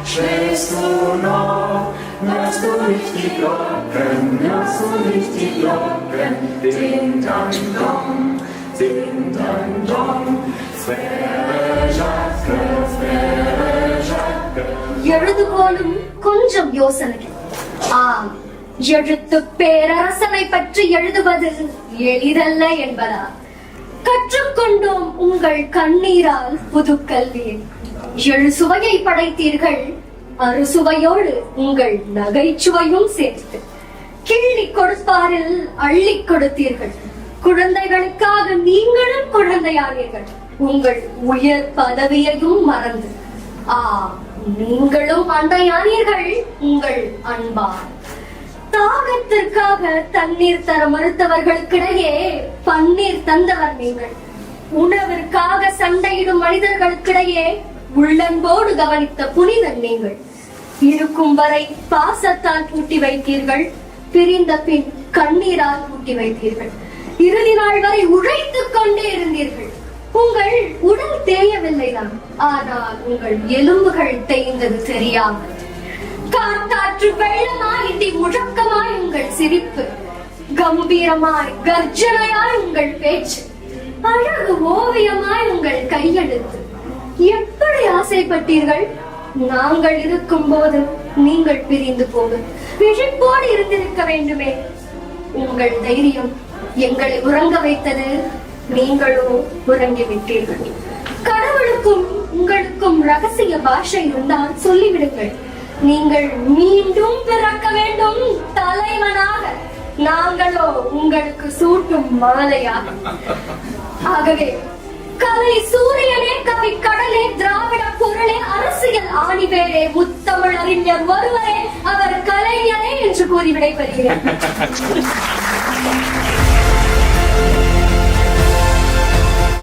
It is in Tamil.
Schlägst du noch, hörst du nicht die Glocken, hörst du nicht die Glocken, ding dang dong, ding dang dong, Frère Jacques, Frère Jacques. எழுதுகோலும் கொஞ்சம் யோசனை. ஆம், எழுத்து பேரரசனை பற்றி எழுதுவது எளிதல்ல என்பதா? கற்றுக்கொண்டோம் உங்கள் கண்ணீரால் புது கல்வியை. எழு சுவையை படைத்தீர்கள், அறுசுவையோடு உங்கள் நகைச்சுவையும் சேர்த்து. கிள்ளி கொடுப்பாரில் அள்ளி கொடுத்தீர்கள். குழந்தைகளுக்காக நீங்களும் குழந்தையானீர்கள், உங்கள் உயர் பதவியையும் மறந்து. நீங்களும் அண்டையானீர்கள் உங்கள் அன்பால். தாகத்திற்காக தண்ணீர் தர மறுத்தவர்களுக்கிடையே பன்னீர் தந்தவர் நீங்கள். உணவிற்காக சண்டையிடும் மனிதர்களுக்கிடையே உள்ளன்போடு கவனித்த புனிதன் நீங்கள். இருக்கும் வரை பாசத்தால் பூட்டி வைத்தீர்கள், பிரிந்த பின் கண்ணீரால் பூட்டி வைத்தீர்கள். இறுதி நாள் வரை உழைத்துக் கொண்டே இருந்தீர்கள். உங்கள் உடல் தேயவில்லைதான், ஆனால் உங்கள் எலும்புகள் தேய்ந்தது தெரியாமல். காற்றாற்று வெள்ளமாய் இடி முழக்கமாய் உங்கள் சிரிப்பு, கம்பீரமாய் கர்ஜனையாய் உங்கள் பேச்சு, அழகு ஓவியமாய் உங்கள் கையெழுத்து. எப்படி ஆசைப்பட்டீர்கள்? நாங்கள் இருக்கும் போது நீங்கள் பிரிந்து போக விழிப்போடு இருந்திருக்க வேண்டுமே. உங்கள் தைரியம் எங்களை உறங்க வைத்தது, நீங்களோ உறங்கிவிட்டீர்கள். கடவுளுக்கும் உங்களுக்கும் ரகசிய பாஷை இருந்தால் சொல்லிவிடுங்கள். நீங்கள் மீண்டும் பிறக்க வேண்டும் தலைவனாக, நாங்களோ உங்களுக்கு சூட்டும் மாலையாக. ஆகவே கலை சூரியனே, கவி கடலே, திராவிட பொருளே, அரசியல் ஆணிவேரே, முத்தமிழ் அறிஞர் ஒருவரே, அவர் கலைஞரே என்று கூறி விடைபெறுகிறேன்.